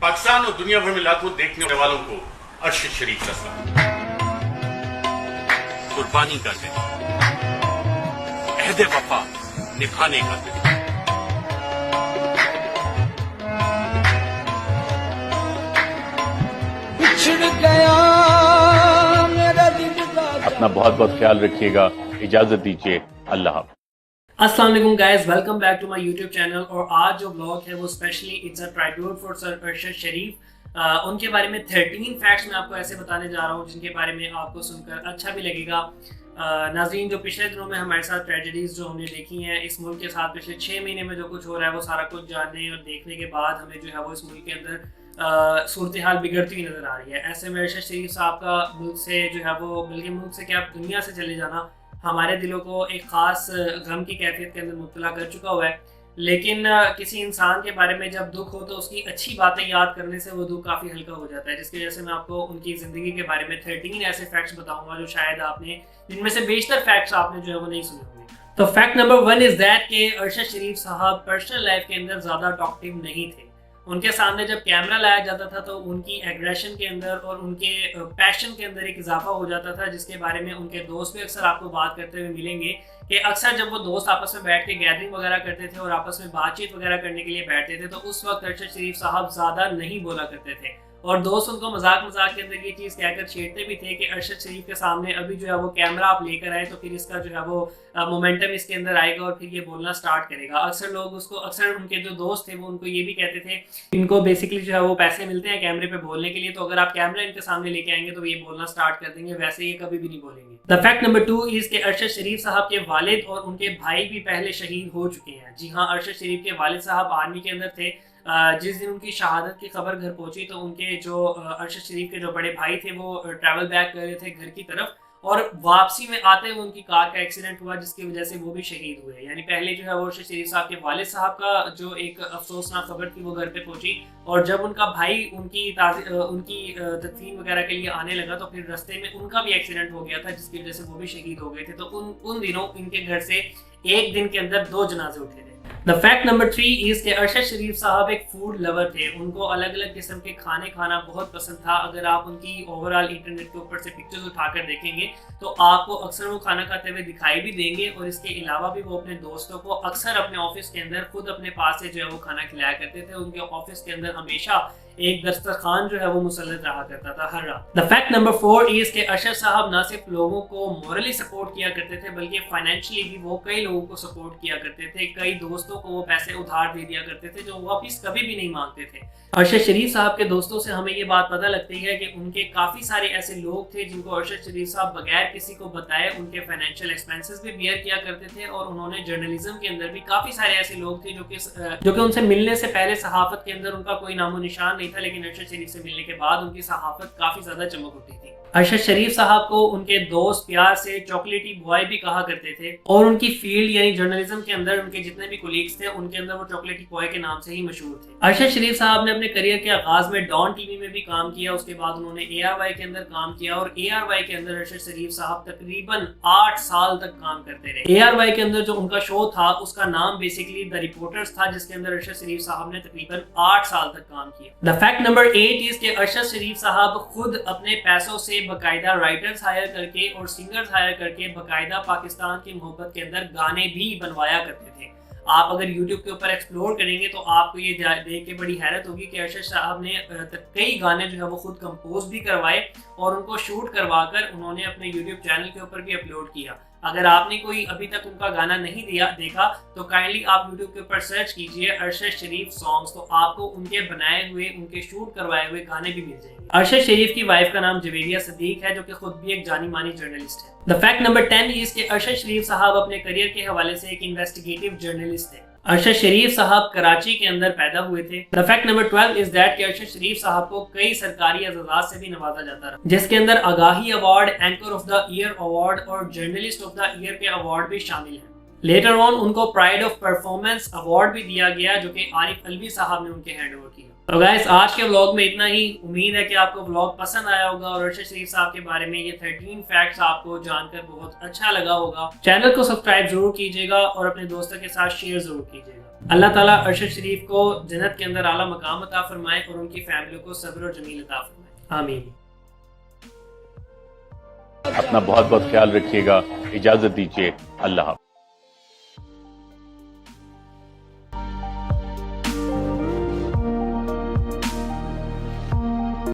पाकिस्तान और दुनिया भर में लाखों देखने वालों को अर्श शरीफ का सलाम। कुर्बानी का दिन, अहद वफा निभाने का दिन। अपना बहुत बहुत ख्याल रखिएगा। इजाजत दीजिए, अल्लाह हाफ़िज़। अस्सलाम वालेकुम guys, welcome back to my YouTube channel. और आज जो ब्लॉग है वो specially it's a tribute for sir Arshad Sharif. उनके बारे में 13 फैक्ट्स मैं आपको ऐसे बताने जा रहा हूँ जिनके बारे में आपको सुनकर अच्छा भी लगेगा। नाज़रीन, जो पिछले दिनों में हमारे साथ ट्रेजेडीज़ जो हमने देखी हैं इस मुल्क के साथ, पिछले 6 महीने में जो कुछ हो रहा है वो सारा कुछ जानने और देखने के बाद हमें जो है वो इस मुल्क के अंदर सूरत हाल बिगड़ती हुई नज़र आ रही है। ऐसे में अरशद शरीफ साहब का मुल्क से जो है वो, बल्कि मुल्क से क्या दुनिया से चले जाना हमारे दिलों को एक ख़ास गम की कैफियत के अंदर मुब्तला कर चुका हुआ है। लेकिन किसी इंसान के बारे में जब दुख हो तो उसकी अच्छी बातें याद करने से वो दुख काफ़ी हल्का हो जाता है, जिसकी वजह से मैं आपको उनकी ज़िंदगी के बारे में 13 ऐसे फैक्ट्स बताऊंगा जो शायद आपने, जिनमें से बेशतर फैक्ट्स आपने जो है वो नहीं सुने होंगे। तो फैक्ट नंबर 1 इज़ दैट कि अरशद शरीफ साहब पर्सनल लाइफ के अंदर ज़्यादा टॉकटिव नहीं थे। उनके सामने जब कैमरा लाया जाता था तो उनकी एग्रेशन के अंदर और उनके पैशन के अंदर एक इजाफा हो जाता था, जिसके बारे में उनके दोस्त भी अक्सर आपको बात करते हुए मिलेंगे कि अक्सर जब वो दोस्त आपस में बैठ के गैदरिंग वगैरह करते थे और आपस में बातचीत वगैरह करने के लिए बैठते थे तो उस वक्त अरशद शरीफ साहब ज़्यादा नहीं बोला करते थे। और दोस्त उनको मजाक के अंदर ये चीज़ कहकर छेड़ते भी थे कि अरशद शरीफ के सामने अभी जो है वो कैमरा आप लेकर आए तो फिर इसका जो है वो मोमेंटम इसके अंदर आएगा और फिर ये बोलना स्टार्ट करेगा। अक्सर लोग उसको, अक्सर उनके जो दोस्त थे वो उनको ये भी कहते थे, इनको बेसिकली जो है वो पैसे मिलते हैं कैमरे पे बोलने के लिए, तो अगर आप कैमरा इनके सामने लेके आएंगे तो ये बोलना स्टार्ट कर देंगे, वैसे ये कभी भी नहीं बोलेंगे। द फैक्ट नंबर 2 इज के अरशद शरीफ साहब के वालिद और उनके भाई भी पहले शहीद हो चुके हैं। जी हाँ, अरशद शरीफ के वालिद साहब आर्मी के अंदर थे। जिस दिन उनकी शहादत की खबर घर पहुंची तो उनके जो अरशद शरीफ के जो बड़े भाई थे वो ट्रैवल बैक कर रहे थे घर की तरफ और वापसी में आते हुए उनकी कार का एक्सीडेंट हुआ जिसकी वजह से वो भी शहीद हुए। यानी पहले जो है वो अरशद शरीफ साहब के वालिद साहब का जो एक अफसोसनाक खबर थी वो घर पे पहुंची और जब उनका भाई उनकी तदफीन वगैरह के लिए आने लगा तो फिर रास्ते में उनका भी एक्सीडेंट हो गया था जिसकी वजह से वो भी शहीद हो गए थे। तो उन दिनों इनके घर से एक दिन के अंदर 2 जनाजे उठे थे। द फैक्ट नंबर 3 इज के अरशद शरीफ साहब एक फूड लवर थे। उनको अलग अलग किस्म के खाने खाना बहुत पसंद था। अगर आप उनकी ओवरऑल इंटरनेट के ऊपर से पिक्चर्स उठाकर देखेंगे तो आपको अक्सर वो खाना खाते हुए दिखाई भी देंगे और इसके अलावा भी वो अपने दोस्तों को अक्सर अपने ऑफिस के अंदर खुद अपने पास से जो है वो खाना खिलाया करते थे। उनके ऑफिस के अंदर हमेशा एक दस्तरखान जो है वो मुसल्लत रहा करता था हर रात। द फैक्ट नंबर 4 इज के अरशद साहब ना सिर्फ लोगों को मॉरली सपोर्ट किया करते थे बल्कि फाइनेंशियली भी वो कई लोगों को सपोर्ट किया करते थे। कई दोस्तों को वो पैसे उधार दे दिया करते थे जो वापिस कभी भी नहीं मांगते थे। अरशद शरीफ साहब के दोस्तों से हमें ये बात पता लगती है कि उनके काफ़ी सारे ऐसे लोग थे जिनको अरशद शरीफ साहब बगैर किसी को बताए उनके फाइनेंशियल एक्सपेंसेस भी बियर किया करते थे। और उन्होंने जर्नलिज्म के अंदर भी काफ़ी सारे ऐसे लोग थे जो कि उनसे मिलने से पहले सहाफत के अंदर उनका कोई नामो निशान नहीं था, लेकिन अरशद शरीफ से मिलने के बाद उनकी सहाफत काफ़ी ज़्यादा चमक उठी थी। अरशद शरीफ साहब को उनके दोस्त प्यार से चॉकलेटी बॉय भी कहा करते थे और उनकी फील्ड यानी जर्नलिज्म के अंदर उनके जितने भी कोलीग्स थे उनके अंदर वो चॉकलेटी बॉय के नाम से ही मशहूर थे। अरशद शरीफ साहब ने अपने करियर के आगाज में डॉन टीवी में भी काम किया, उसके बाद उन्होंने ARY के अंदर काम किया और ARY के अंदर अरशद शरीफ साहब तकरीबन 8 साल तक काम करते रहे। ARY के अंदर जो उनका शो था उसका नाम बेसिकली द रिपोर्टर्स था, जिसके अंदर अरशद शरीफ साहब ने तकरीबन 8 साल तक काम किया। द फैक्ट नंबर 8 इज के अरशद शरीफ साहब खुद अपने पैसों से बकायदा राइटर्स हायर करके और सिंगर्स हायर करके बकायदा पाकिस्तान की मोहब्बत के अंदर गाने भी बनवाया करते थे। आप अगर YouTube के ऊपर एक्सप्लोर करेंगे तो आपको ये देख के बड़ी हैरत होगी कि अरशद साहब ने कई गाने जो है वो खुद कंपोज भी करवाए और उनको शूट करवा कर उन्होंने अपने YouTube चैनल के ऊपर भी अपलोड किया। अगर आपने कोई अभी तक उनका गाना नहीं देखा तो काइंडली आप YouTube के ऊपर सर्च कीजिए अरशद शरीफ सॉन्ग्स, तो आपको उनके बनाए हुए, उनके शूट करवाए हुए गाने भी मिल जाएंगे। अरशद शरीफ की वाइफ का नाम जवेरिया सदीक है जो कि खुद भी एक जानी मानी जर्नलिस्ट है। द फैक्ट नंबर 10 इज के अरशद शरीफ साहब अपने करियर के हवाले से एक इन्वेस्टिगेटिव जर्नलिस्ट थे। अरशद शरीफ साहब कराची के अंदर पैदा हुए थे। The fact number 12 is that कि अरशद शरीफ साहब को कई सरकारी एजाज़ात से भी नवाजा जाता रहा, जिसके अंदर Agahi award, anchor of the year award और जर्नलिस्ट ऑफ द ईयर के अवार्ड भी शामिल हैं। लेटर ऑन उनको प्राइड ऑफ परफॉर्मेंस अवार्ड भी दिया गया जो कि आरिफ अलवी साहब ने उनके हैंड ओवर किया। तो गाइस, आज के व्लॉग में इतना ही। उम्मीद है कि आपको व्लॉग पसंद आया होगा और अरशद शरीफ साहब के बारे में ये 13 फैक्ट्स आपको जानकर बहुत अच्छा लगा होगा। चैनल को सब्सक्राइब जरूर कीजिएगा और अपने दोस्तों के साथ शेयर जरूर कीजिएगा। اللہ تعالیٰ ارشد شریف کو جنت کے اندر اعلیٰ مقام عطا فرمائے اور ان کی فیملی کو صبر و جمیل عطا فرمائے، آمین۔ اپنا بہت بہت خیال رکھیے گا، اجازت دیجیے، اللہ حافظ۔